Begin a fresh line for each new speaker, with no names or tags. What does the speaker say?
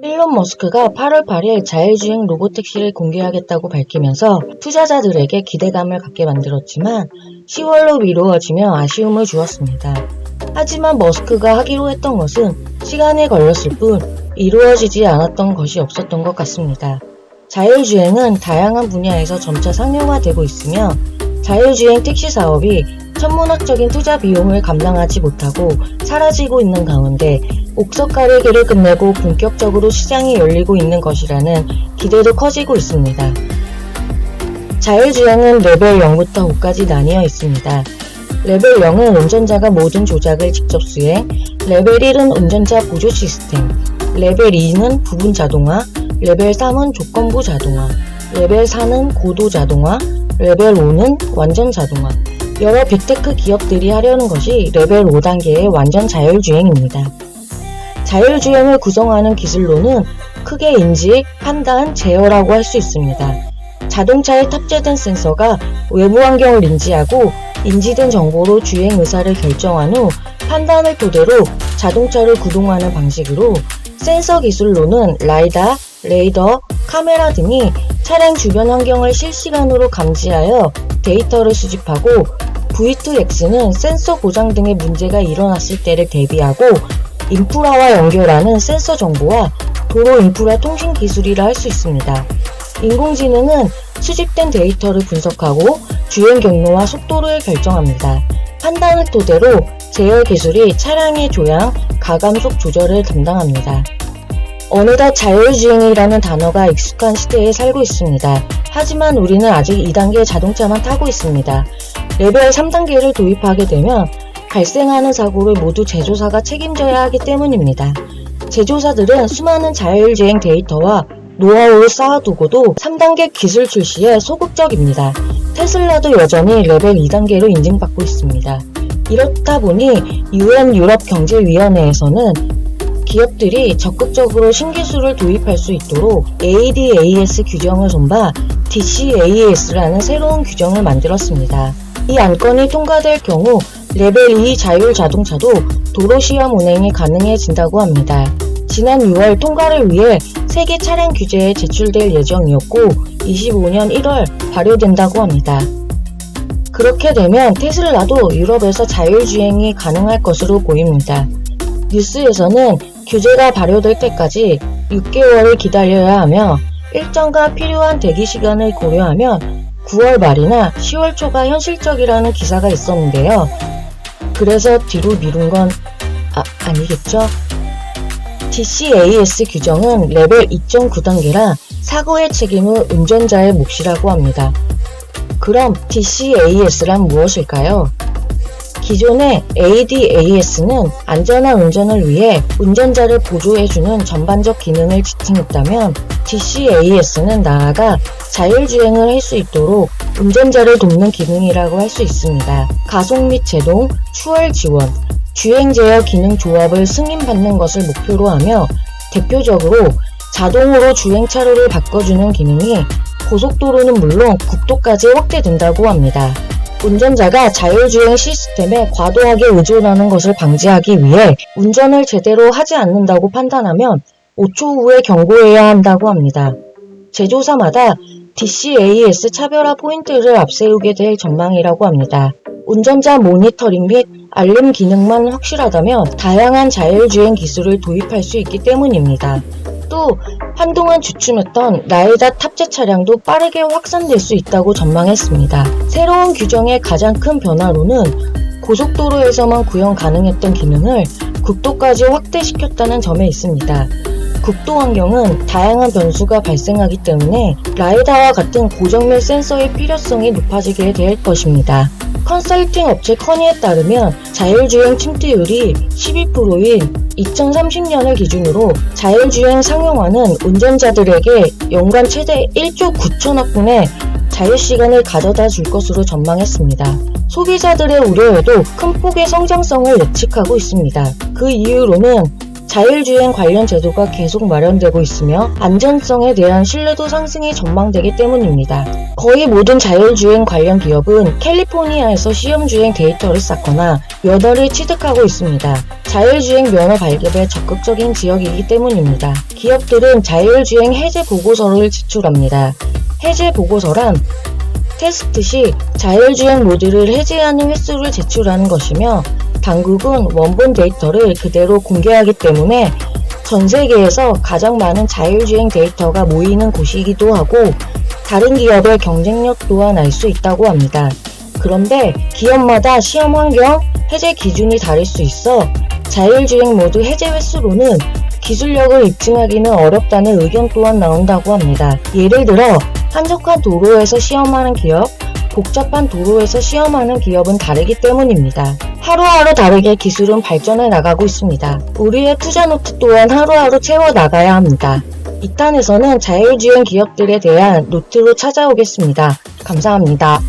일론 머스크가 8월 8일 자율주행 로보택시를 공개하겠다고 밝히면서 투자자들에게 기대감을 갖게 만들었지만 10월로 미루어지며 아쉬움을 주었습니다. 하지만 머스크가 하기로 했던 것은 시간이 걸렸을 뿐 이루어지지 않았던 것이 없었던 것 같습니다. 자율주행은 다양한 분야에서 점차 상용화되고 있으며 자율주행 택시 사업이 천문학적인 투자 비용을 감당하지 못하고 사라지고 있는 가운데 옥석 가리기를 끝내고 본격적으로 시장이 열리고 있는 것이라는 기대도 커지고 있습니다. 자율주행은 레벨 0부터 5까지 나뉘어 있습니다. 레벨 0은 운전자가 모든 조작을 직접 수행, 레벨 1은 운전자 보조 시스템, 레벨 2는 부분 자동화, 레벨 3은 조건부 자동화, 레벨 4는 고도 자동화, 레벨 5는 완전 자동화. 여러 빅테크 기업들이 하려는 것이 레벨 5단계의 완전 자율주행입니다. 자율주행을 구성하는 기술로는 크게 인지, 판단, 제어라고 할 수 있습니다. 자동차에 탑재된 센서가 외부 환경을 인지하고 인지된 정보로 주행 의사를 결정한 후 판단을 토대로 자동차를 구동하는 방식으로 센서 기술로는 라이다, 레이더, 카메라 등이 차량 주변 환경을 실시간으로 감지하여 데이터를 수집하고 V2X는 센서 고장 등의 문제가 일어났을 때를 대비하고 인프라와 연결하는 센서 정보와 도로 인프라 통신 기술이라 할 수 있습니다. 인공지능은 수집된 데이터를 분석하고 주행 경로와 속도를 결정합니다. 판단을 토대로 제어 기술이 차량의 조향, 가감속 조절을 담당합니다. 어느덧 자율주행이라는 단어가 익숙한 시대에 살고 있습니다. 하지만 우리는 아직 2단계 자동차만 타고 있습니다. 레벨 3단계를 도입하게 되면 발생하는 사고를 모두 제조사가 책임져야 하기 때문입니다. 제조사들은 수많은 자율주행 데이터와 노하우를 쌓아두고도 3단계 기술 출시에 소극적입니다. 테슬라도 여전히 레벨 2단계로 인증받고 있습니다. 이렇다 보니 UN 유럽경제위원회에서는 기업들이 적극적으로 신기술을 도입할 수 있도록 ADAS 규정을 손봐 DCAS라는 새로운 규정을 만들었습니다. 이 안건이 통과될 경우 레벨 2 자율 자동차도 도로 시험 운행이 가능해진다고 합니다. 지난 6월 통과를 위해 세계 차량 규제에 제출될 예정이었고 25년 1월 발효된다고 합니다. 그렇게 되면 테슬라도 유럽에서 자율주행이 가능할 것으로 보입니다. 뉴스에서는 규제가 발효될 때까지 6개월을 기다려야 하며 일정과 필요한 대기 시간을 고려하면 9월 말이나 10월 초가 현실적이라는 기사가 있었는데요. 그래서 뒤로 미룬 건 아니겠죠? DCAS 규정은 레벨 2.9단계라 사고의 책임은 운전자의 몫이라고 합니다. 그럼 DCAS란 무엇일까요? 기존의 ADAS는 안전한 운전을 위해 운전자를 보조해주는 전반적 기능을 지칭했다면 DCAS는 나아가 자율주행을 할 수 있도록 운전자를 돕는 기능이라고 할 수 있습니다. 가속 및 제동, 추월 지원, 주행 제어 기능 조합을 승인받는 것을 목표로 하며 대표적으로 자동으로 주행 차로를 바꿔주는 기능이 고속도로는 물론 국도까지 확대된다고 합니다. 운전자가 자율주행 시스템에 과도하게 의존하는 것을 방지하기 위해 운전을 제대로 하지 않는다고 판단하면 5초 후에 경고해야 한다고 합니다. 제조사마다 DCAS 차별화 포인트를 앞세우게 될 전망이라고 합니다. 운전자 모니터링 및 알림 기능만 확실하다면 다양한 자율주행 기술을 도입할 수 있기 때문입니다. 또 한동안 주춤했던 라이다 탑재 차량도 빠르게 확산될 수 있다고 전망했습니다. 새로운 규정의 가장 큰 변화로는 고속도로에서만 구현 가능했던 기능을 국도까지 확대시켰다는 점에 있습니다. 국도 환경은 다양한 변수가 발생하기 때문에 라이다와 같은 고정밀 센서의 필요성이 높아지게 될 것입니다. 컨설팅 업체 커니에 따르면 자율주행 침투율이 12%인 2030년을 기준으로 자율주행 상용화는 운전자들에게 연간 최대 1조 9천억 분의 자유시간을 가져다 줄 것으로 전망했습니다. 소비자들의 우려에도 큰 폭의 성장성을 예측하고 있습니다. 그 이유로는 자율주행 관련 제도가 계속 마련되고 있으며 안전성에 대한 신뢰도 상승이 전망되기 때문입니다. 거의 모든 자율주행 관련 기업은 캘리포니아에서 시험주행 데이터를 쌓거나 면허를 취득하고 있습니다. 자율주행 면허 발급에 적극적인 지역이기 때문입니다. 기업들은 자율주행 해제 보고서를 제출합니다. 해제 보고서란 테스트 시 자율주행 모드를 해제하는 횟수를 제출하는 것이며 당국은 원본 데이터를 그대로 공개하기 때문에 전 세계에서 가장 많은 자율주행 데이터가 모이는 곳이기도 하고 다른 기업의 경쟁력 또한 알 수 있다고 합니다. 그런데 기업마다 시험 환경, 해제 기준이 다를 수 있어 자율주행 모드 해제 횟수로는 기술력을 입증하기는 어렵다는 의견 또한 나온다고 합니다. 예를 들어 한적한 도로에서 시험하는 기업, 복잡한 도로에서 시험하는 기업은 다르기 때문입니다. 하루하루 다르게 기술은 발전해 나가고 있습니다. 우리의 투자 노트 또한 하루하루 채워 나가야 합니다. 2탄에서는 자율주행 기업들에 대한 노트로 찾아오겠습니다. 감사합니다.